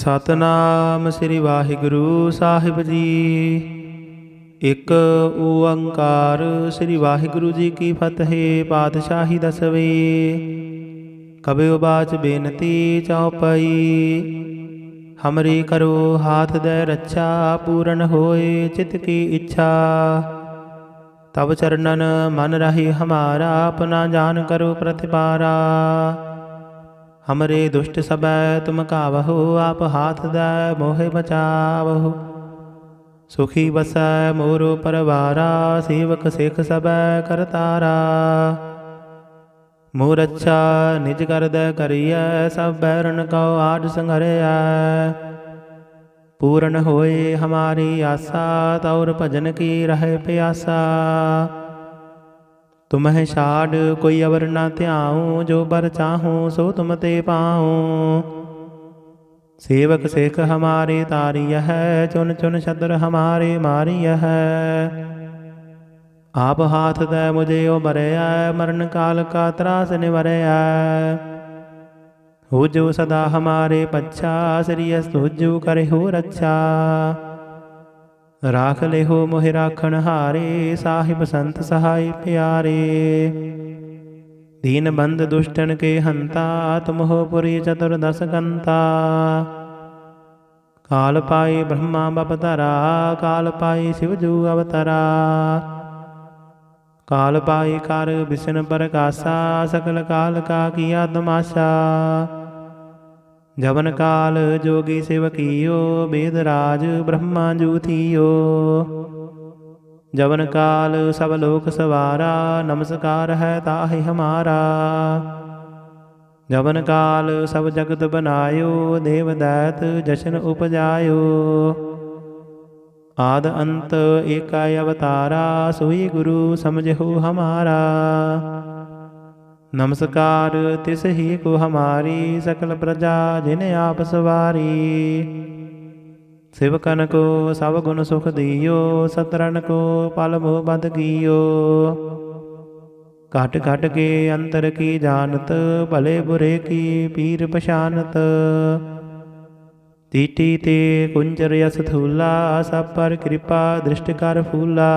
ਸਤਨਾਮ ਸ੍ਰੀ ਵਾਹਿਗੁਰੂ ਸਾਹਿਬ ਜੀ। ਇੱਕ ਓੰਕਾਰ ਸ੍ਰੀ ਵਾਹਿਗੁਰੂ ਜੀ ਕੀ ਫਤਿਹ। ਪਾਤਸ਼ਾਹੀ ਦਸਵੇਂ। ਕਬਿਉ ਬਾਚ ਬੇਨਤੀ ਚਉਪਈ। ਹਮਰੀ ਕਰੋ ਹਾਥ ਦੈ ਰੱਛਾ। ਪੂਰਨ ਹੋਏ ਚਿਤ ਕੀ ਇੱਛਾ। ਤਬ ਚਰਨਨ ਮਨ ਰਹੀ ਹਮਾਰਾ। ਆਪਣਾ ਜਾਨ ਕਰੋ ਪ੍ਰਤਿਪਾਰਾ। हमरे दुष्ट सबै तुम कावहो। आप हाथ दै मोहे बचावहो। सुखी बसै मोरो परवारा। सेवक सिख सबै करतारा। मोर अच्छा निज कर दै करियै। सब बैरन कौ आड संघरियै। पूरन होए हमारी आसा। तौर भजन की रहे प्यासा। तुम्हें छाड़ कोई अवर न ध्याऊँ। जो बर चाहूँ सो तुम ते पाऊँ। सेवक सिख हमारे तारिय है। चुन चुन शत्रु हमारे मारिय है। आप हाथ दे मुझे उबरया। मरण काल का त्रास निवरया। हो जो सदा हमारे पच्छा। श्रीयस तुझु करे हो रक्षा। राख ले हो मोहि राखण हारे। साहिब संत सहाय प्यारे। दीन बंद दुष्टन के हंता। तुम हो पुरी चतुर्दश कंता। काल पाई ब्रह्मा बपतरा। काल पाई शिवजू अवतरा। काल पाई कर विष्णु प्रकाशा। सकल काल का किया तमाशा। जवन काल जोगी शिव कियो। वेद राज ब्रह्मा जू थियो। जवन काल सब लोक सवारा। नमस्कार है ताहि हमारा। जवन काल सब जगत बनायो। देव दैत जशन उपजायो। आद अंत एका अवतारा। सोई गुरु समझो हमारा। नमस्कार तिस ही को हमारी। सकल प्रजा जिन आप सवारी। शिवकन को सब गुण सुख दियो। सतरन को पल मोह बद कियो। घट घट के अंतर की जानत। भले बुरे की पीर पशानत। तीटी ते कुंजर यस थूला। सब पर कृपा दृष्टि कर फूला।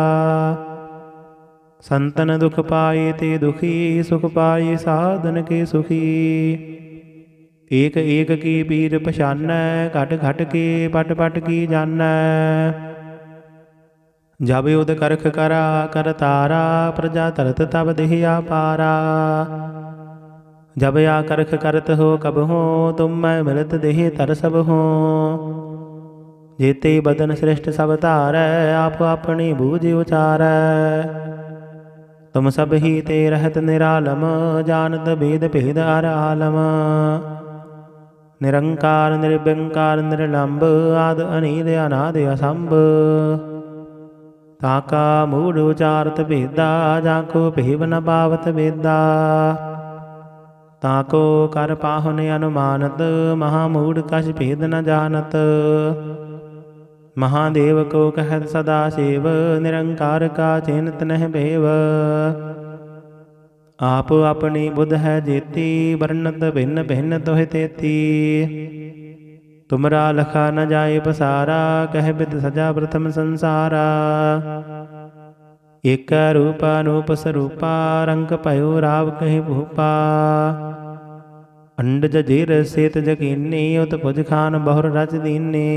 संतन दुख पाए ते दुखी। सुख पाए साधन के सुखी। एक एक की पीर पछानै। घट घट के पट पट की जानै। जब उद करख करा कर तारा। प्रजा तरत तब देहिया पारा। जब आ करख करत हो कब हो। तुम मैं मिलत देह तर सब हो। जेते बदन श्रेष्ठ सब धारै। आप अपनी बूझ उचारै। तुम सब ही ते रहत निरालम। जानत भेद भेद हर आलम। निरंकार निर्विकार निर्लंब। आद अनील अनादि असंभ। ताका मूढ़ उचारत भेदा। जाको भेव न पावत वेदा। ताको कर पाहुन अनुमानत। महामूढ़ कछ भेद न जानत। महादेव को कहत सदा शिव। निरंकार का चिन्हत नह भेव। आप अपनी बुध है जेती। वर्णत भिन्न भिन्न तोहि तेती। तुमरा लखा न जाए पसारा। कह बिद सजा प्रथम संसारा। एक रूपा अनूप स्वरूपा। रंग पयो राव कहि भूपा। अंड जजीर सेत जकीनी। उत भुज खान बहुर रच दीनी।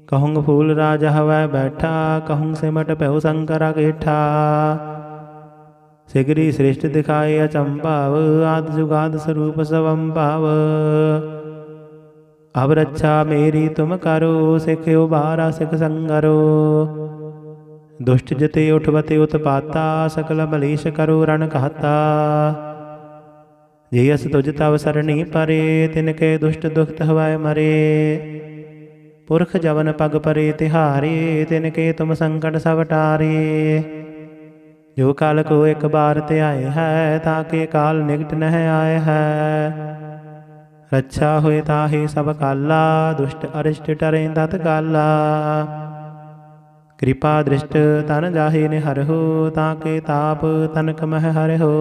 कहूँग फूल राजा हवै बैठा। कहूँग सिमट पहु शंकरा गेठा। सिगरी श्रेष्ठ दिखाए अचंभाव। आद जुगाद स्वरूप स्वंभाव। अब रक्षा मेरी तुम करो। सिख उबारा सिख संगरो। दुष्ट जते उठवते उत्पाता। सकल मलीश करो रण कहता। जे अस तुझ तव सरणी परे। तिनके दुष्ट दुखत हवै मरे। पुरख जवन पग परे तिहारे। तिनके तुम संकट सब टारे। जो काल को एक बार ते आए है। ताके काल निकट नह आए है। रक्षा होए ताहि सब काला। दुष्ट अरिष्ट टरे तत्काला। कृपा दृष्ट तन जाहि निहर हो। ताके ताप तनक मह हर हो।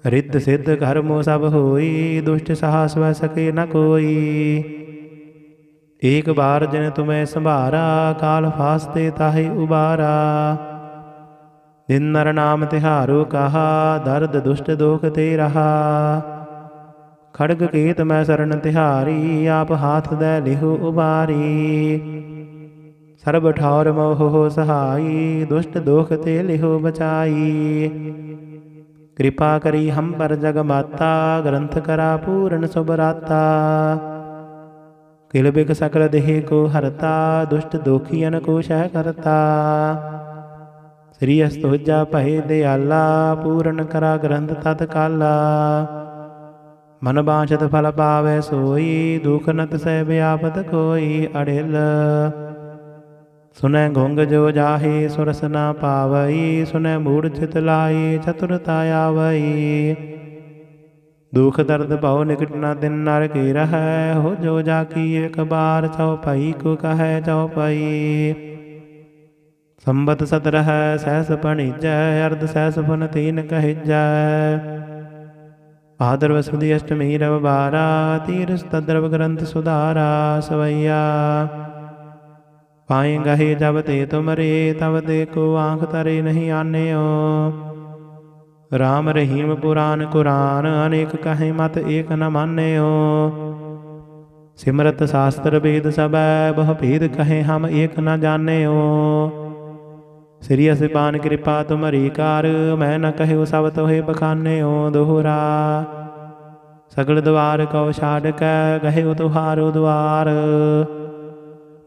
रिद्ध सिद्ध कर्मो सब होई, दुष्ट साहस वह सके न कोई। एक बार जिन तुम्हें संभारा, काल फासते ताहि उबारा। दिन नर नाम तिहारो कहा, दर्द दुष्ट दोख ते रहा। खड़ग केत मैं शरण तिहारी, आप हाथ दे लिहु उबारी। सर्ब ठौर मोह हो सहाई, दुष्ट दोख ते लिहु बचाई। कृपा करी हम पर जग माता, ग्रंथ करा पूर्ण सुबराता। किल बिग सकल देह को हरता, दुष्ट दोखियन को शह करता। श्री अस्तुजा पहे दयाला, पूर्ण करा ग्रंथ तत्काला। मन बांछत फल पावै सोई, दुख नत सह व्यापत कोई अड़िल। सुनै घुंग जो जाहे सुरस न पावई, सुनै मूढ़ चित लाई चतुरता आवई। दुख दर्द भव निकट न दिन नर के रहै, हो जो जाकी एक बार चौपाई को कहै चौपाई। संबत 17 सहस पणिजै, अर्ध सहस फन तीन कहिजै। भाद्रव सुदी अष्टमी रव 12, तीरस तद्रव ग्रंथ सुधारा सवैया। पाए गहे जब ते तुमरे, तब ते को आँख तरे नहीं आन्यो। राम रहीम पुराण कुरान, अनेक कहे मत एक न मान्यो। सिमरत शास्त्र वेद सब, बहु भेद कहे हम एक न जान्यो। श्री असिपान कृपा तुमरी कार, मैं न कहु सब तोहे बखान्यो दोहरा। सगल द्वार कौ छाड़ कै, गहे तुहारो द्वार।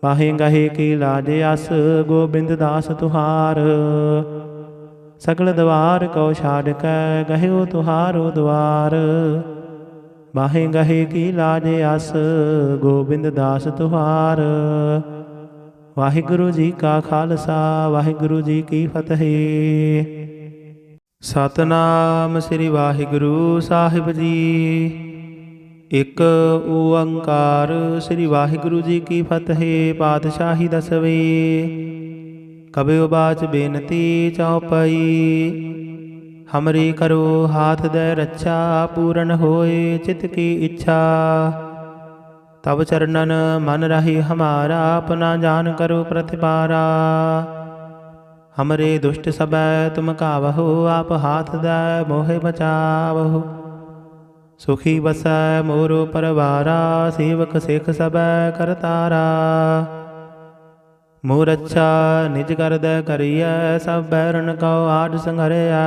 वाहे गहे की लाज अस, गोबिंद दास तुहार। सगल द्वार कौ छाड़ कै, गहे तुहारो द्वार। वाहे गहे की लाज अस, गोबिंद दास तुहार। वाहिगुरु जी का खालसा, वाहिगुरु जी की फतेह। सतनाम श्री वाहिगुरु साहिब जी। एक ओंकार श्री वाहिगुरु जी की फतेह। पातशाही दसवीं। कबीर बाच बेनती चौपाई। हमरी करो हाथ दे रक्षा, पूर्ण होए चित की इच्छा। तब चरणन मन रही हमारा, अपना जान करो प्रतिपारा। हमरे दुष्ट सब तुम कावहो, आप हाथ दे मोहे बचावहो। सुखी बस मोरो परवारा, सेवक सिख सब करतारा। मोर अच्छा निज कर दे करिय, सब बैरन कौ आड संघरिया।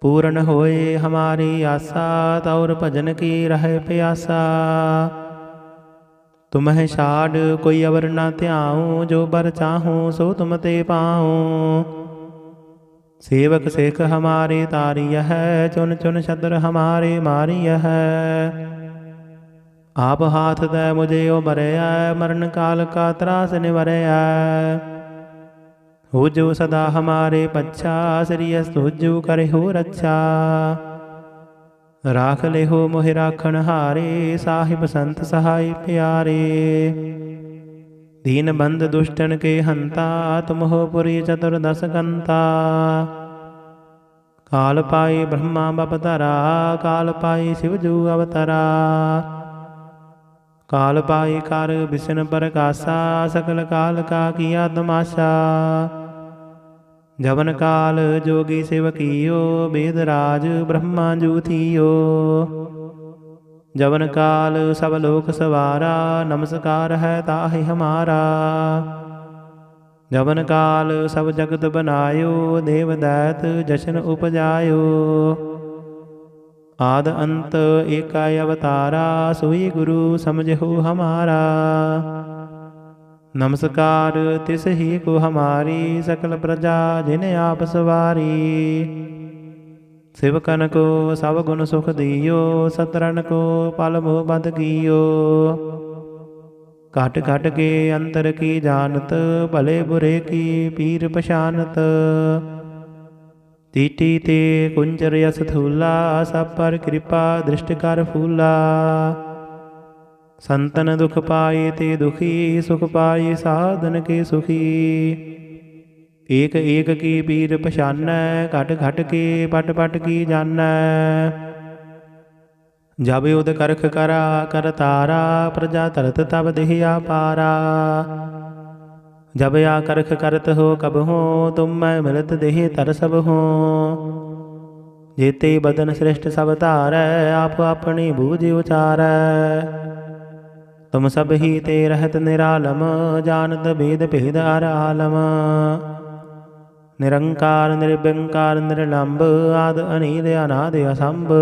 पूर्ण होए हमारी आशा, तौर भजन की रहे प्यासा। तुम्हें छाड़ कोई अवर न त्याऊँ, जो बर चाहूँ सो तुम ते पाऊँ। सेवक सिख हमारे तारिय है, चुन चुन छत्र हमारे मारिय है। आप हाथ दे मुझे उबरया, मरण काल का त्रास निवरया। हो जो सदा हमारे पच्छा, श्री अस्तुजु करे हो रक्षा। राख ले हो मोहि राखण हारे, साहिब संत सहाय प्यारे। दीन बंद दुष्टन के हंता, तुम हो पुरी चतुर्दश गंता। काल पाई ब्रह्मा बपतरा, काल पाई शिवजू अवतरा। काल पाई कार विष्णु प्रकाशा, सकल काल का किया तमाशा। जवन काल जोगी सेवकियो, वेद राज ब्रह्मा जूथियो। जवन काल सब लोक सवारा, नमस्कार है ताहि हमारा। जवन काल सब जगत बनायो, देव दैत जशन उपजायो। आद अंत एकाय अवतारा, सोई गुरु समझो हमारा। नमस्कार तिस ही को हमारी, सकल प्रजा जिन आप सवारी। सेवकन को सब गुण सुख दियो, सतरन को पल मोह बद कियो। घट घट के अंतर की जानत, भले बुरे की पीर पशानत। तीटी ते कुंजर यस थूला, सब पर कृपा दृष्टि कर फूला। संतन दुख पाए ते दुखी, सुख पाए साधन के सुखी। ਏਕ ਏਕ ਕੀ ਪੀਰ ਪਛਾਨੈ, ਘਟ ਘਟ ਕੇ ਪਟ ਪਟ ਕੀ ਜਾਨੈ। ਜਬ ਉਦ ਕਰਖ ਕਰਾ ਕਰ ਤਾਰਾ, ਪ੍ਰਜਾ ਧਰਤ ਤਬ ਦੇਹ ਆਪਾਰਾ। जब या करख करत हो कब हो, तुम मैं मिलत देह तर सब हो। जेते बदन श्रेष्ठ सब धारै, आप अपनी बूझ उचारै। तुम सब ही ते रहत निरालम, जानत भेद भेद हर आलम। निरंकार निर्विकार निर्लंब, आद अनील अनाद असंभ।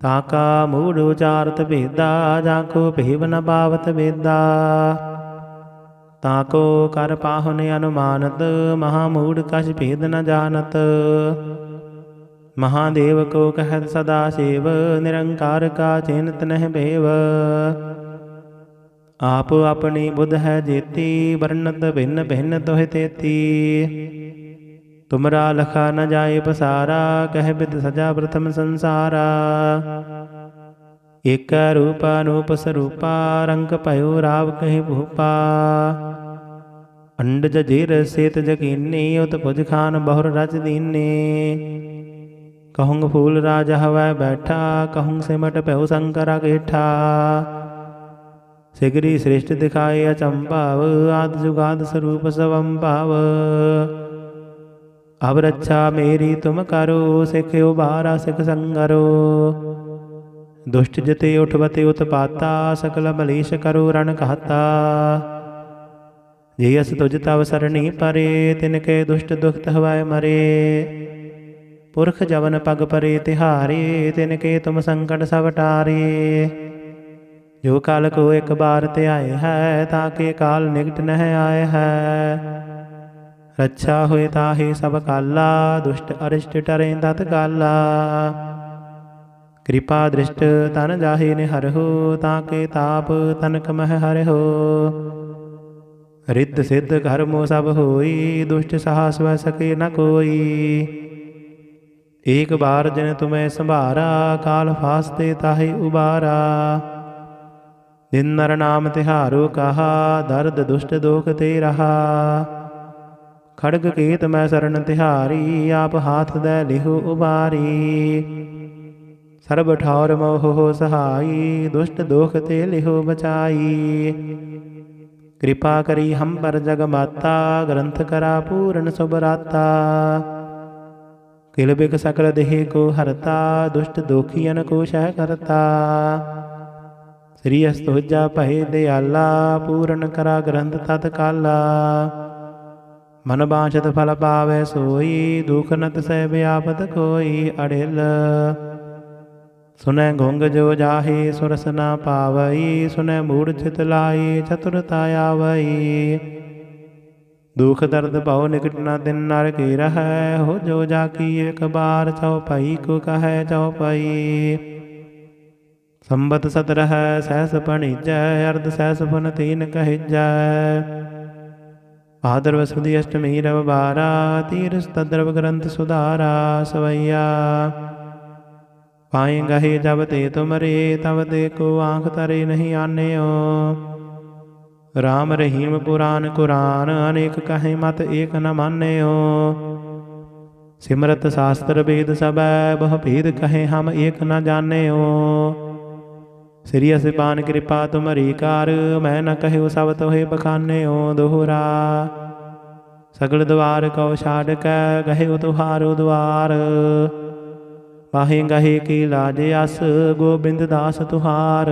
ताका मूढ़ उचारत भेदा, जाको भेव न पावत भेदा। ताको कर पाहुन अनुमानत, महामूढ़ कछ भेद न जानत। महादेव को कहत सदा सेव, निरंकार का चिन्त नह भेव। आप अपनी बुध है जेती, वर्णत भिन्न भिन्न तोह तेती। तुमरा लखा न जाए पसारा, कह बिद सजा प्रथम संसारा। एक रूपा नूप स्वरूपा, रंग पयो राव कहि भूपा। अंड जजीर सेत जकीनी, उत भुज खान बहुर रच दीने। कहूँग फूल राजा हवै बैठा, कहूँग सिमट पहु शंकर गेठा। सिगरी श्रेष्ठ दिखाए अचंभाव, आद जुगाद स्वरूप स्वंभाव। अब रक्षा मेरी तुम करो, सिख उबारा सिख संगरो। दुष्ट जते उठवते उत्पाता, सकल मलेश करो रण कहता। जे अस तुझ तव सरणी परे, तिनके दुष्ट दुखत हवै मरे। पुरख जवन पग परे तिहारे, तिनके तुम संकट सब टारे। जो काल को एक बार ते आए है, ताके काल निकट नह आए है। रक्षा होए ताहे सब काला, दुष्ट अरिष्ट टरें तत्काला। कृपा दृष्ट तन जाहे निहरहो, ताके ताप तनक मह हरहो। रिद्ध सिद्ध कर्मो सब होई, दुष्ट साहस वह सके न कोई। एक बार जिन तुम्हें संभारा, काल फासते ताहे उबारा। दिन नर नाम तिहारो कहा, दर्द दुष्ट दोख ते रहा। खड़ग केत मैं शरण तिहारी, आप हाथ दे लिहो उबारी। सर्ब ठौर मोह हो सहाई, दुष्ट दोख ते लिहो बचाई। कृपा करी हम पर जग माता, ग्रंथ करा पूर्ण सुबराता। किल बिक सकल देह को हरता, दुष्ट दोखियन को शह करता। श्री अस्तुजा पहे दयाला, पूर्ण करा ग्रंथ तत्काला। मन बांछत फल पावै सोई, दुख नत सह व्यापत कोई अड़िल। सुनै घुंग जो जाहे सुरस न पावई, सुनै मूढ़ चित लाई चतुरता आवई। दुख दर्द बहु निकट न दिन नर के रहै, हो जो जाकी एक बार चौपाई को कहै चौपाई। संबत 17 सहस पणिजै, अर्ध सहस पुन 3 कहिजै। भादरव सुदी अष्टमी रव 12, तीरस तद्रव ग्रंथ सुधारा सवैया। पाए गहे जब ते तुमरे, तब ते को आँख तरे नहीं आन्यो। राम रहीम पुराण कुरान, अनेक कहे मत एक न मान्यो। सिमरत शास्त्र वेद सबै, बहु भेद कहे हम एक न जान्यो। श्री असिपान कृपा तुमरी कार, मैं न कहु सब तोहे बखान्यो दोहरा। सगल द्वार कौ छाड़ कै, गहे तुहारो द्वार। पाहे गहे की लाज अस, गोबिंद दास तुहार।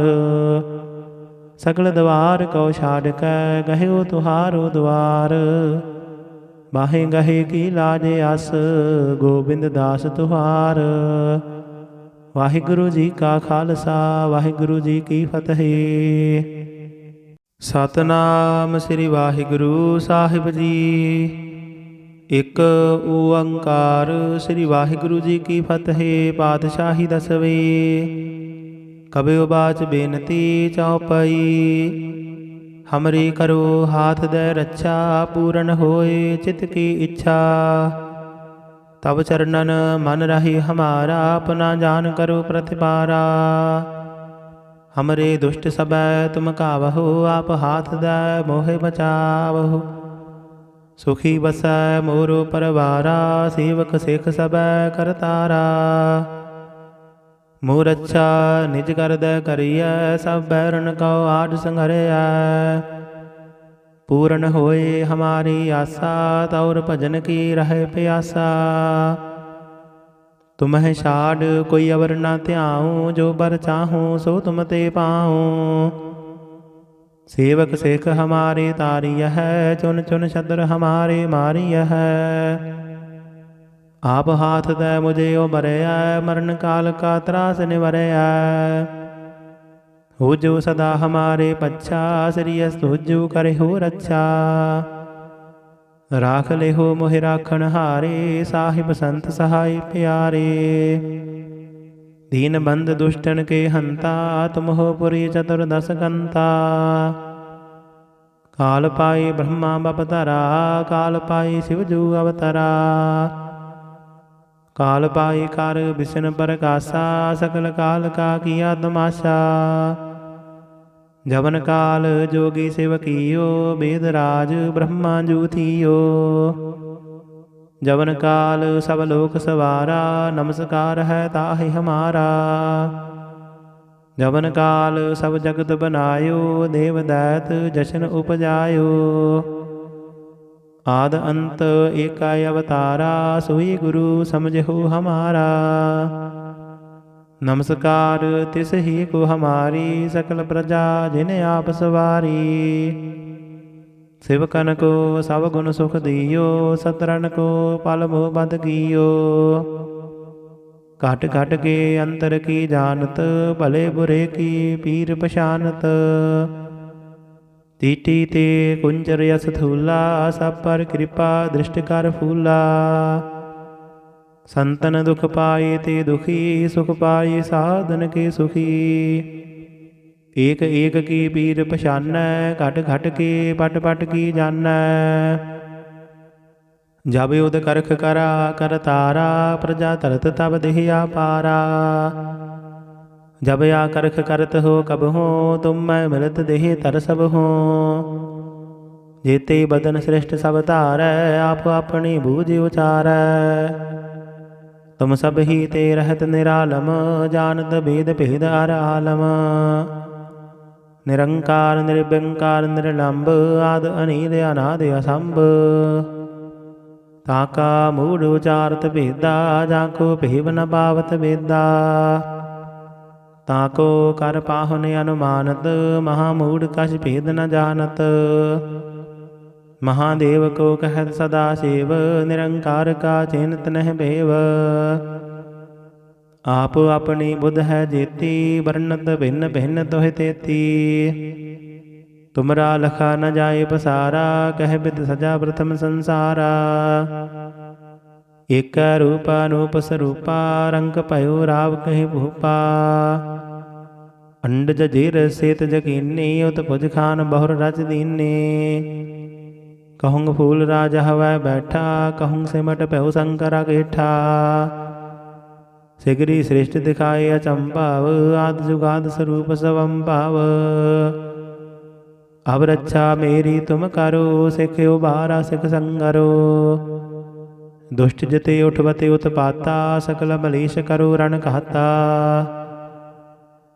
सकल द्वार कौ छाड़ कै, गहे तुहारो द्वार। बाहे गहे की लाज अस, गोबिंद दास तुहार। वाहिगुरु जी का खालसा, वाहिगुरु जी की फतेह। सतनाम श्री वाहिगुरु साहिब जी। एक ओंकार श्री वाहिगुरु जी की फतेह। पातशाही दसवें। कबीर बाच बेनती चौपाई। हमरी करो हाथ दे रक्षा, पूर्ण होए चित की इच्छा। तब चरणन मन रही हमारा, अपना जान करो प्रतिपारा। हमरे दुष्ट सबै तुम कावहो, आप हाथ दे मोहे बचावहो। सुखी बसै मोरो परवारा, सेवक सिख सबै करतारा। मोर अच्छा निज कर दै करियै, सब बैरन कौ आड संघरिया। पूरन होए हमारी आशा, तौर भजन की रहे प्यासा। तुम्हें छाड़ कोई अवर न ध्याऊँ, जो बर चाहूँ सो तुम ते पाऊँ। सेवक सिख हमारे तारिय है, चुन चुन शत्रु हमारे मारिय है। आप हाथ दे मुझे उबरया, मरण काल का त्रास निवरया। हो जो सदा हमारे पच्छा, श्रीयस तुझु करे हो रक्षा। राख ले हो मोहि राखण हारे, साहिब संत सहाय प्यारे। दीन बंद दुष्टन के हंता, तुम हो पुरी चतुर्दश गंता। काल पाई ब्रह्मा बपतरा, काल पाई शिवजू अवतरा। काल पाई कार विष्णु प्रकाशा, सकल काल का किया तमाशा। जवन काल जोगी सेवकियो, वेद राज ब्रह्मा जू थियो। जवन काल सब लोक सवारा, नमस्कार है ताहि हमारा। जवन काल सब जगत बनायो, देव दैत जशन उपजायो। आद अंत एकाय अवतारा, सोई गुरु समझो हमारा। नमस्कार तिस ही को हमारी, सकल प्रजा जिन्हें आप सवारी। सेवकन को सब गुण सुख दियो, सतरन को पल मोह बद कियो। घट घट के अंतर की जानत, भले बुरे की पीर पशानत। तीटी ते कुंजर यस थूला, सब पर कृपा दृष्टि कर फूला। संतन दुख पाए ते दुखी, सुख पाए साधन के सुखी। एक एक की पीर पछानै, घट घट के पट पट की जानै। जब उद करख करा कर तारा, प्रजा तरत तब देहिया पारा। जब या करख करत हो कब हो, तुम मैं मिलत देह तर सब हो। जेते बदन श्रेष्ठ सब तारै, आप अपनी बूझ उचारै। तुम सब ही ते रहत निरालम, जानत भेद भेद हर आलम। निरंकार निर्विकार निर्लंब, आद अनील अनाद असंभ। ताका मूढ़ उचारत भेदा, जाको भेव न पावत वेदा। ताको कर पाहुन अनुमानत, महामूढ़ कछ भेद न जानत। महादेव को कहत सदा शिव, निरंकार का चिन्त नह भेव। आप अपनी बुध है जेती, वर्णत भिन्न भिन्न तोह तेती। तुमरा लखा न जाए पसारा, कह बिद सजा प्रथम संसारा। एक रूपा नूप स्वरूपा, रंग पयो राव कहि भूपा। अंड जजीर सेत जकीनी, उत भुज खान बहुर रच दीनी। कहूँग फूल राज हवै बैठा, कहूँग सिमट पहु शंकर गेठा। सिगरी श्रेष्ठ दिखाए अचंभाव, आद जुगाद स्वरूप स्वंभाव। अब रक्षा मेरी तुम करो, सिख उबारा सिख संगरो। दुष्ट जिते उठवते उत्पाता, सकल मलेश करो रण कहता।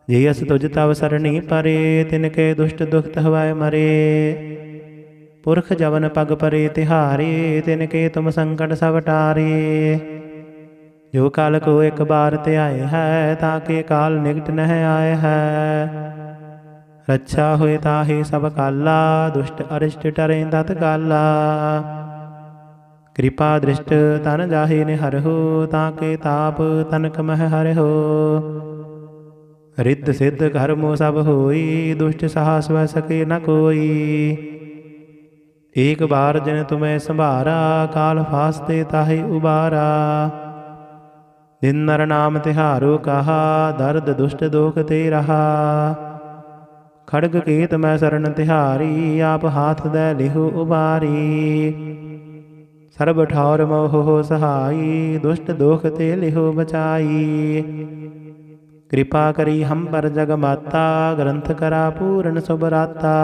जे अस तुझ तव सरणी परे, तिनके दुष्ट दुखत हवै मरे। पुरख जवन पग परे तिहारे, तिनके तुम संकट सब टारे। जो काल को एक बार ते आए है, ताके काल निकट नह आए है। रक्षा हुए ताहि सब काला, दुष्ट अरिष्ट टरे तत्काला। कृपा दृष्ट तन जाहि निहरहु, ताके ताप तनक मह हरहु। रिद्ध सिद्ध कर्मो सब होई, दुष्ट साहस वह सके न कोई। एक बार जिन तुम्हें संभारा, काल फासते ताहि उबारा। जिन नर नाम तिहारो कहा, दर्द दुष्ट दोख ते रहा। खड़ग केत मैं शरण तिहारी, आप हाथ दे लिहु उबारी। सर्ब ठौर मोह हो सहाई, दुष्ट दोख ते लिहु बचाई। कृपा करी हम पर जग माता, ग्रंथ करा पूर्ण सुबराता।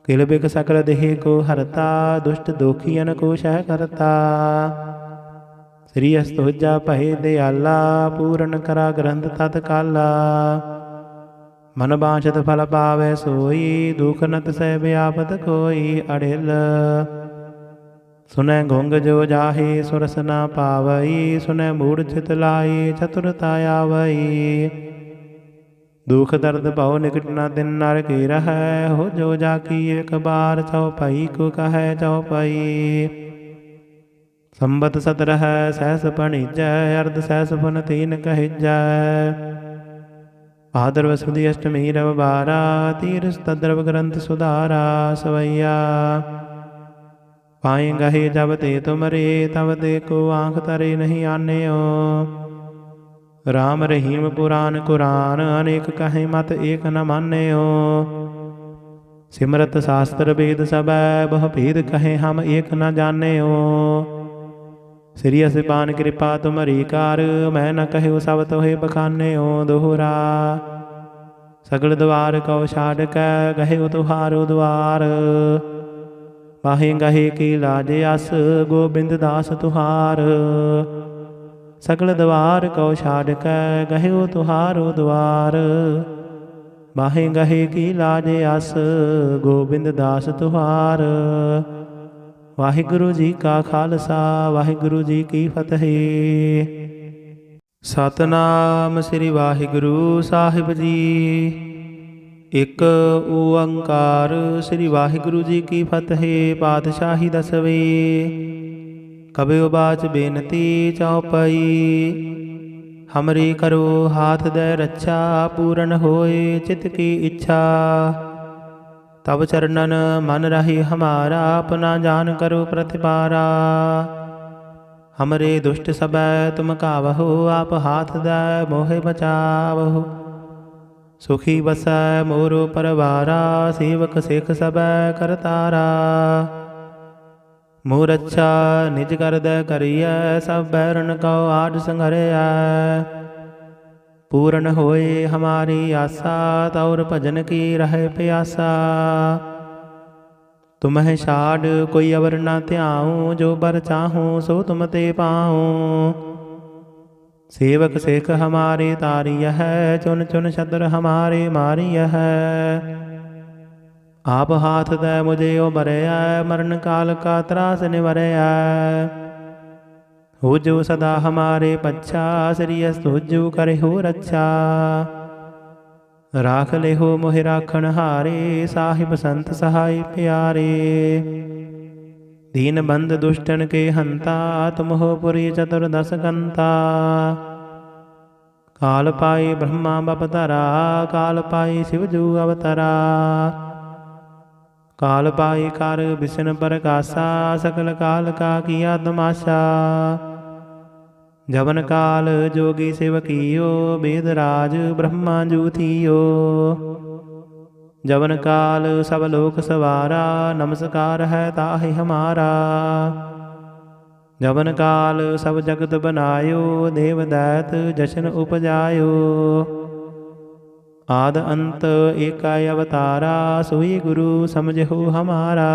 किल बिक सकल देह को हरता, दुष्ट दोखियन को शह करता। श्री अस्तुजा भय दयाला, पूरन करा ग्रंथ तत्काला। मन बांछत फल पावै सोई, दुख नत सह व्यापत कोई। अड़िल सुनै घुंग जो जाहे, सुरस न पावई। सुनै मूढ़ चित लाई, चतुरता आवई। दुख दर्द भव निकट न दिन नर की रहै, हो जो जाकी एक बार। चौपाई को कहै चौपाई, संबत 17 सहस पणिजै। अर्ध सहस पुन तीन कहिजै। भाद्रव सुदी अष्टमी रव बारा, तीरस तद्रव ग्रंथ सुधारा। सवैया पाए गहे जब ते तुमरे, तब ते को आँख तरे नहीं आन्यो। राम रहीम पुराण कुरान, अनेक कहे मत एक न मान्यो। सिमरत शास्त्र वेद सबै, बहु भेद कहे हम एक न जान्यो। श्री असिपान कृपा तुमरी कार, मैं न कहु सब तोहे बखान्यो। दोहरा सगल द्वार कौ छाड़ कै, गहे तुहारो द्वार। पाहे गहे की लाज अस, गोबिंद दास तुहार। सगल द्वार कौ छाड़ कै, गहे तुहारो द्वार। बाहे गहे की लाज अस, गोबिंद दास तुहार। वाहिगुरु जी का खालसा, वाहिगुरु जी की फतेह। सतनाम श्री वाहिगुरु साहिब जी। एक ओंकार श्री वाहिगुरु जी की फतेह। पातशाही दसवें। कबीर बाच बेनती चौपाई, हमरी करो हाथ दे रक्षा। पूरन होए चित की इच्छा, तब चरणन मन रही हमारा। अपना जान करो प्रतिपारा, हमरे दुष्ट सबै तुम कावहो। आप हाथ दे मोहे बचावहो। सुखी बसै मोरो परवारा, सेवक सिख सबै करतारा। मोर अच्छा निज कर दे करियै, सब बैरन कौ आड संघरिया। पूरन होए हमारी आशा, तौर भजन की रहे प्यासा। तुम्हें छाड़ कोई अवर न ध्याऊँ, जो बर चाहूँ सो तुम ते पाऊँ। सेवक सिख हमारे तारिय है, चुन चुन शत्रु हमारे मारिय है। आप हाथ दे मुझे उबरया, मरण काल का त्रास निवरया। हो जो सदा हमारे पच्छा, श्री अस्तुजु करे हो रक्षा। राख ले हो मोहि राखण हारे, साहिब संत सहाय प्यारे। दीन बंद दुष्टन के हंता, तुम हो पुरी चतुर्दश कंता। काल पाई ब्रह्मा बपतरा, काल पाई शिवजू अवतरा। काल पाई कार विष्णु प्रकाशा, सकल काल का किया तमाशा। जवन काल जोगी सेवकियो, वेद राज ब्रह्मा जूथियो। जवन काल सब लोक सवारा, नमस्कार है ताहि हमारा। जवन काल सब जगत बनायो, देव दैत जशन उपजायो। आद अंत एकाय अवतारा, सोई गुरु समझो हमारा।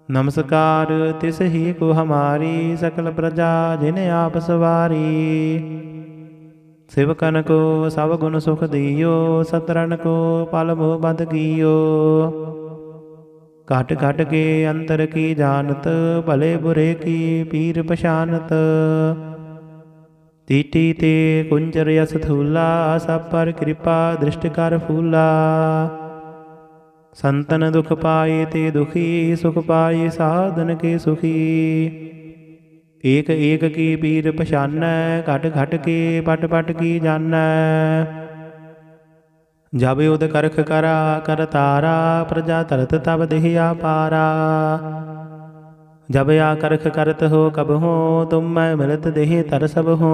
नमस्कार तिस ही को हमारी, सकल प्रजा जिन आप सवारी। शिवकन को सब गुण सुख दियो, सतरन को पल मोह बद कियो। घट घट के अंतर की जानत, भले बुरे की पीर पशानत। तीटी ते कुंजर यस थूला, सब पर कृपा दृष्टि कर फूला। संतन दुख पाए ते दुखी, सुख पाए साधन के सुखी। एक एक की पीर पछानै, घट घट के पट पट की जानै। जब उद करख करा कर तारा, प्रजा तरत तब देहिया पारा। जब आ करख करत हो कब हो, तुम मैं मिलत देह तर सब हो।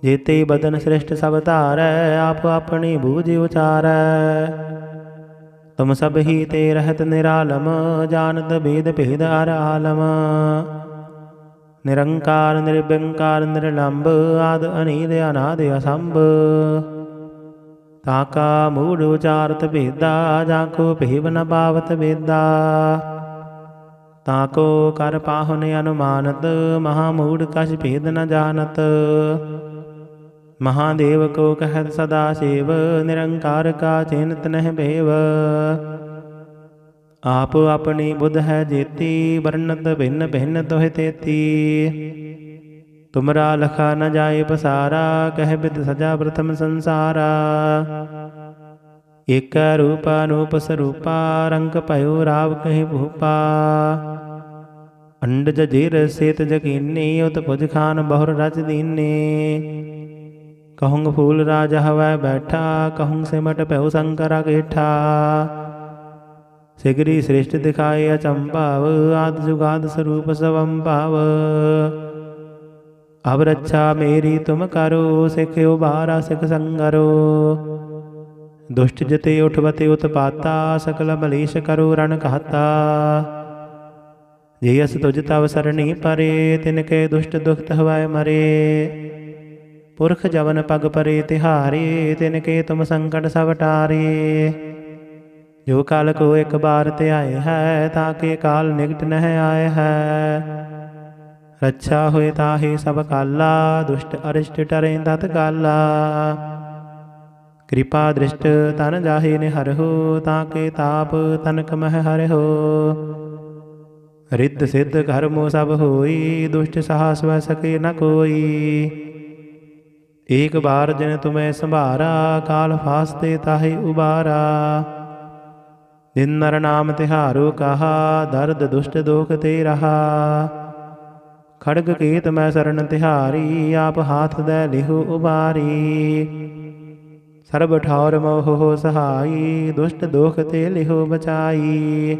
जेते बदन श्रेष्ठ सब तारै, आप अपनी बूझ उचारै। तुम सब ही ते रहत निरालम, जानत भेद भेद हर आलम। निरंकार निर्विकार निर्लंब, आद अनील अनादि असंभ। ताका मूढ़ उचारत भेदा, जाको भेव न पावत वेदा। ताको कर पाहुन अनुमानत, महामूढ़ कछ भेद न जानत। महादेव को कहत सदा शिव, निरंकार का चिन्त नह भेव। आप अपनी बुध है जेती, वर्णत भिन्न भिन्न तोहि तेती। तुमरा लखा न जाए पसारा, कह बिद सजा प्रथम संसारा। एक रूपा अनूप स्वरूपा, रंग पयो राव कहि भूपा। अंड जजीर सेत जकीनी, उत भुज खान बहुर रच दीनी। कहूँग फूल राजा हवै बैठा, कहूँग सिमट पहु शंकरा गेठा। सिगरी श्रेष्ठ दिखाए अचंभाव, आद जुगाद स्वरूप स्वंभाव। अब रक्षा मेरी तुम करो, सिख उबारा सिख संगरो। दुष्ट जते उठवते उत्पाता, सकल मलेश करो रण कहता। जे अस तुझ तव सरणी परे, तिनके दुष्ट दुखत हवै मरे। पुरख जवन पग परे तिहारे, तिनके तुम संकट सब टारे। जो काल को एक बार ते आए है, ताके काल निकट नह आए है। रक्षा होए ताहे सब काला, दुष्ट अरिष्ट टरे तत्काला। कृपा दृष्ट तन जाहे निहर हो, ताके ताप तनक मह हर हो। रिद्ध सिद्ध कर्मो सब होई, दुष्ट साहस वह सके न कोई। एक बार जिन तुम्हें संभारा, काल फासते ताहे उबारा। दिन नर नाम तिहारो कहा, दर्द दुष्ट दोख ते रहा। खड़ग केत मैं शरण तिहारी, आप हाथ दे लिहो उबारी। सर्ब ठौर मोह हो सहाई, दुष्ट दोख ते लिहो बचाई।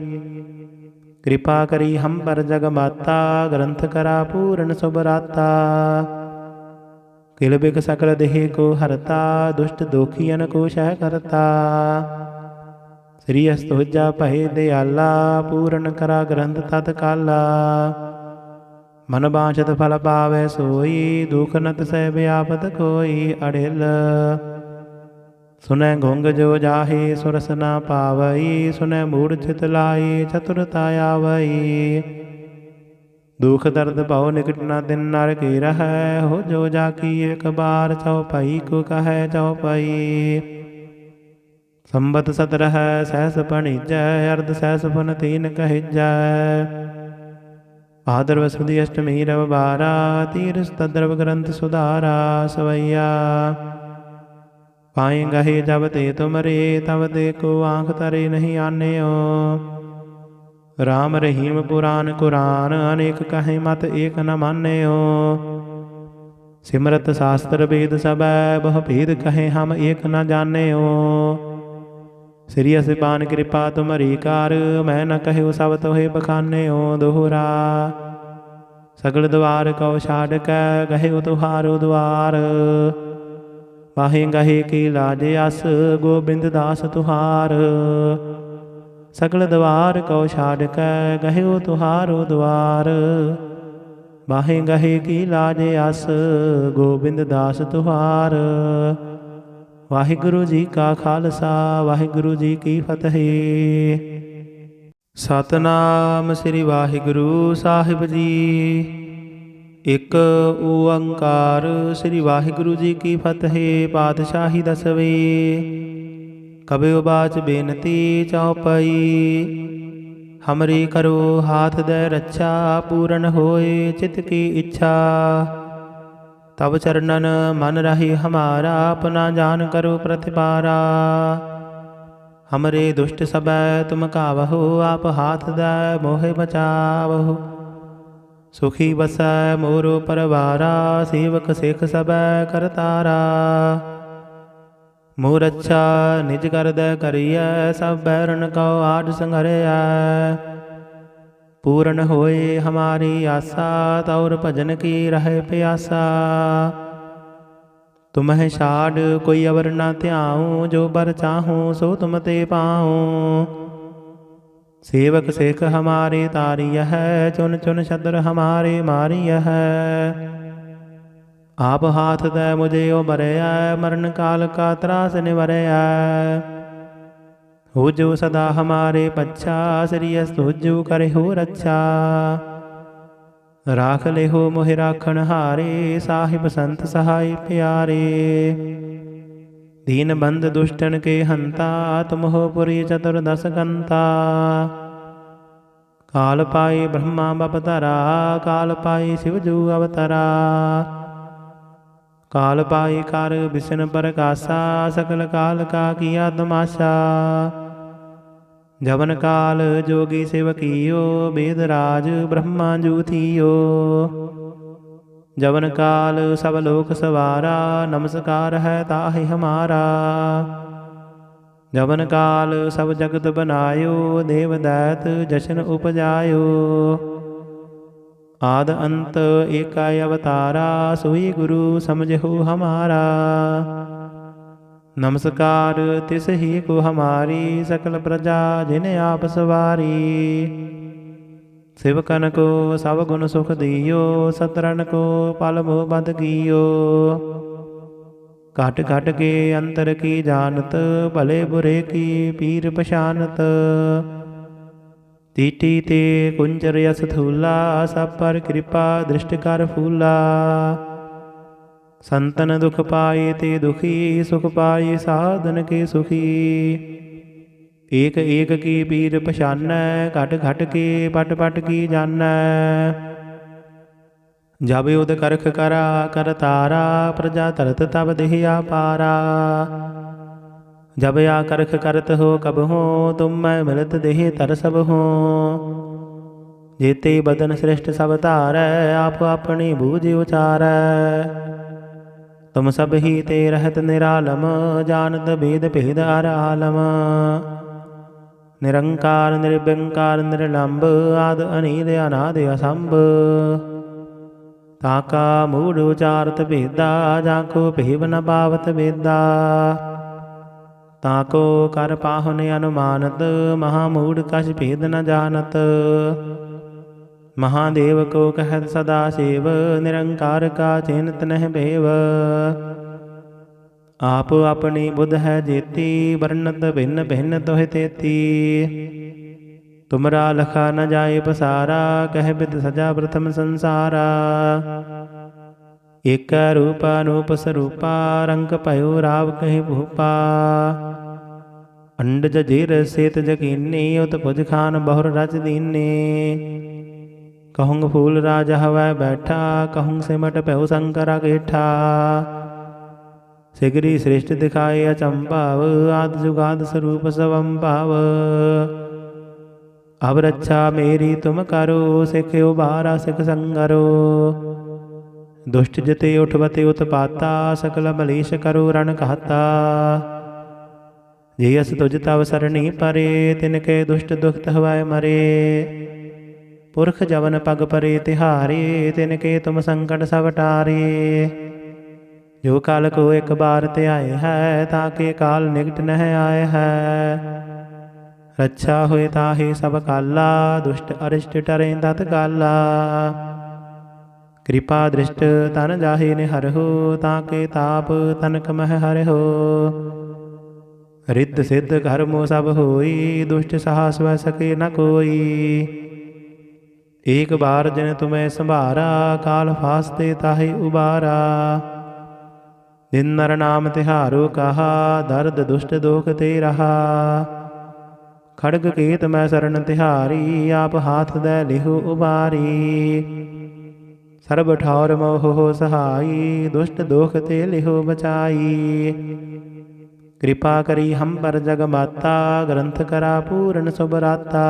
कृपा करी हम पर जग माता, ग्रंथ करा पूर्ण सुबराता। किल बिग सकल देह को हरता, दुष्ट दोखियन को शह करता। श्री अस्तुजा पहे दयाला, पूर्ण करा ग्रंथ तत्काला। मन बांछत फल पावै सोई, दुख नत सह व्यापत कोई अड़िल। सुनै घुंग जो जाहे सुरस न पावई, सुनै मूढ़ चित लाई चतुरता आवई। दुख दर्द भव निकट न दिन नर के रहै, हो जो जाकी एक बार चौपाई को कहै चौपाई। संबत 17 सहस पणिजै, अर्ध सहस पुन तीन कहिजै। भाद्रव सुदी अष्टमी रव 12, तीरस तद्रव ग्रंथ सुधारा सवैया। पाए गहे जब ते तुमरे, तब ते को आँख तरे नहीं आन्यो। राम रहीम पुराण कुरान, अनेक कहे मत एक न मान्यो। सिमरत शास्त्र वेद सब, बहु भेद कहे हम एक न जान्यो। श्री असिपान कृपा तुमरी कार, मैं न कहु सब तोहे बखान्यो दोहरा। सगल द्वार कौ छाड़ कै, गहे तुहारो द्वार। वाहे गहे की लाज अस, गोबिंद दास तुहार। सगल द्वार कौ छाड़ कै, गहे तुहारो द्वार। वाहे गहे की लाज अस, गोबिंद दास तुहार। वाहिगुरु जी का खालसा, वाहिगुरु जी की फतेह। सतनाम श्री वाहिगुरु साहिब जी। एक ओंकार श्री वाहिगुरु जी की फतेह। पातशाही दसवीं। कबीर बाच बेनती चौपाई। हमरी करो हाथ दे रक्षा, पूर्ण होए चित की इच्छा। तब चरणन मन रही हमारा, अपना जान करो प्रतिपारा। हमरे दुष्ट सब तुम कावहो, आप हाथ दे मोहे बचावहो। सुखी बस मोरो परवारा, सेवक सिख सब करतारा। मोर अच्छा निज कर दे करिय, सब बैरन को आड संघरिया। पूर्ण होए हमारी आशा, तौर भजन की रहे प्यासा। तुम्हें छाड़ कोई अवर न त्याऊँ, जो बर चाहूँ सो तुम ते पाऊँ। सेवक सिख हमारे तारिय है, चुन चुन छत्र हमारे मारिय है। आप हाथ दे मुझे उबरया, मरण काल का त्रास निवरया। हो जो सदा हमारे पच्छा, श्री तुझु करे हो रक्षा। राख ले हो मोहि राखण हारे, साहिब संत सहाय प्यारे। दीन बंद दुष्टन के हंता, तुम हो पुरी चतुर्दश गंता। काल पाए ब्रह्मा बपतरा, काल पाए शिवजू अवतरा। काल पाए कार विष्णु प्रकाशा, सकल काल का किया तमाशा। जवन काल जोगी सेवकियो, वेद राज ब्रह्मा जू थियो। जवन काल सब लोक सवारा, नमस्कार है ताहि हमारा। जवन काल सब जगत बनायो, देव दैत जशन उपजायो। आद अंत एकाय अवतारा, सोई गुरु समझो हमारा। नमस्कार तिस ही को हमारी, सकल प्रजा जिन आप सवारी। सेवकन को सब गुण सुख दियो, सतरन को पल मोह बद कियो। घट घट के अंतर की जानत, भले बुरे की पीर पशानत। तीटी ते कुंजर यस थूला, सब पर कृपा दृष्टि कर फूला। संतन दुख पाए ते दुखी, सुख पाए साधन के सुखी। एक एक की पीर पछानै, घट घट के पट पट की जानै। जब उद करख करा कर तारा, प्रजा तरत तब देहिया पारा। जब या करख करत हो कब हो, तुम मैं मिलत देह तर सब हो। जेते बदन श्रेष्ठ सब तारै, आप अपनी बूझ उचारै। तुम सब ही ते रहत निरालम, जानत भेद भेद हर आलम। निरंकार निर्विकार निर्लंब, आद अनील अनाद असंभ। ताका मूढ़ उचारत भेदा, जाको भेव न पावत भेदा। ताको कर पाहुन अनुमानत, महामूढ़ कछ भेद न जानत। महादेव को कहत सदा सेव, निरंकार का चिन्त नह भेव। आप अपनी बुध है जेती, वर्णत भिन्न भिन्न तोहि तेती। तुमरा लखा न जाए पसारा, कह बिद सजा प्रथम संसारा। एक रूपा नूप स्वरूपा, रंग पयो राव कहि भूपा। अंड जजीर सेत जकीनी, उत भुज खान बहुर रच दीने। कहूँग फूल राज हवै बैठा, कहूँग सिमट पहु शंकरा गेठा। सिगरी श्रेष्ठ दिखाए अचंभाव, आद जुगाद स्वरूप स्वंभाव। अब रक्षा मेरी तुम करो, सिख उबारा सिख संगरो। दुष्ट जते उठवते उत्पाता, सकल मलेश करो रण कहता। जियस तुझ तव सरणी परे, तिनके दुष्ट दुख हवाय मरे। पुरख जवन पग परे तिहारे, तिनके तुम संकट सब टारे। जो काल को एक बार ते आए है, ताके काल निकट नह आए है। रक्षा होए ताहे सब काला, दुष्ट अरिष्ट टरे तत काला। कृपा दृष्ट तन जाहे निहरहु, ताके ताप तनक मह हरहु। रिद्ध सिद्ध कर्मो सब होई, दुष्ट साहस वह सके न कोई। एक बार जिन तुम्हें संभारा, काल फासते ताहे उबारा। जिन नर नाम तिहारो कहा, दर्द दुष्ट दोख ते रहा। खड़ग केत मैं शरण तिहारी, आप हाथ दे लिहु उबारी। सर्ब ठौर मोह हो सहाई, दुष्ट दोख ते लिहु बचाई। कृपा करी हम पर जग माता, ग्रंथ करा पूर्ण सुबराता।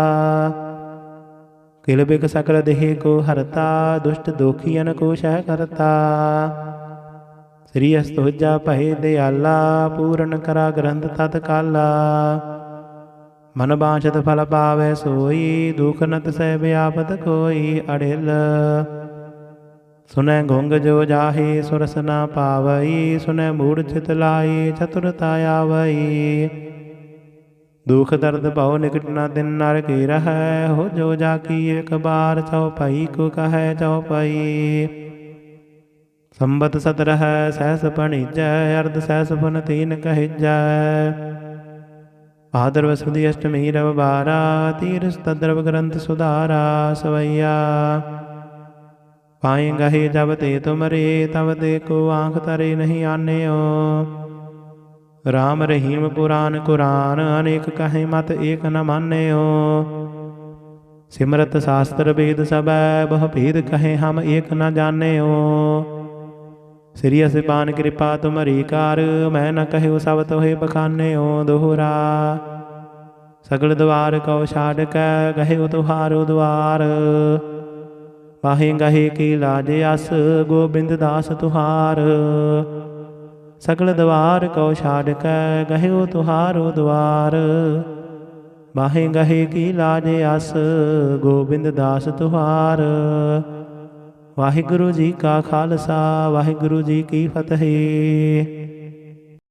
किल बिक सकल देह को हरता, दुष्ट दोखियन को शह करता। श्री अस्तुजा पहे दयाला, पूर्ण करा ग्रंथ तत्काला। मन बांछत फल पावे सोई, दुख नत सह व्यापत कोई अड़िल। सुनै घुंग जो जाहे सुरस न पावई, सुनै मूढ़ चित लाई चतुरता आवई। दुख दर्द बहु निकट न दिन नर की रहै, हो जो जाकी एक बार चौपाई को कहे चौपाई। ਸੰਬਤ ਸਤ ਰਹੈ ਸਹਿਸ ਭਣੀਜੈ, ਅਰਧ ਸਹਿਸ ਪੁਨ ਤੀਨ ਕਹਿਜੈ। ਭਾਦਰ ਸੁਦੀ ਅਸ਼ਟਮੀ ਰਵ ਬਾਰਾ, ਤੀਰਸ ਤਦਰਵ ਗ੍ਰੰਥ ਸੁਧਾਰਾ ਸਵਈਆ। ਪਾਏ ਗਹੇ ਜਬ ਤੇ ਤੁਮਰੇ, ਤਬ ਤੇ ਕੋ ਆਂਖ ਤਰੇ ਨਹੀਂ ਆਨਿਓ। ਰਾਮ ਰਹੀਮ ਪੁਰਾਨ ਕੁਰਾਨ, ਅਨੇਕ ਕਹੇ ਮਤ ਏਕ ਨ ਮਾਨਿਓ। ਸਿਮਰਤ ਸ਼ਾਸਤਰ ਵੇਦ ਸਬੈ, ਬਹੁ ਭੇਦ ਕਹੇ ਹਮ ਏਕ ਨ ਜਾਣਿਓ। ਸ੍ਰੀ ਅਸਿਪਾਨ ਕਿਰਪਾ ਤੁਮਰੀ ਕਾਰ, ਮੈਂ ਨ ਕਹਿਓ ਸਭ ਤੋਹਿ ਬਖਾਨਿਓ। ਦੋਹਰਾ ਸਗਲ ਦਵਾਰ ਕਉ ਛਾੜ ਕੈ, ਗਹਿਓ ਤੁਹਾਰੋ ਦੁਆਰ। ਵਾਹੇ ਗਹੇ ਕੀ ਲਾਜ ਅਸ, ਗੋਬਿੰਦ ਦਾਸ ਤੁਹਾਰ। ਸਗਲ ਦਵਾਰ ਕਉ ਛਾੜ ਕੈ, ਗਹਿਓ ਤੁਹਾਰੋ ਦੁਆਰ। ਵਾਹੇ ਗਹੇ ਕੀ ਲਾਜ ਅਸ, ਗੋਬਿੰਦ ਦਾਸ ਤੁਹਾਰ। ਵਾਹਿਗੁਰੂ ਜੀ ਕਾ ਖਾਲਸਾ, ਵਾਹਿਗੁਰੂ ਜੀ ਕੀ ਫਤਿਹ।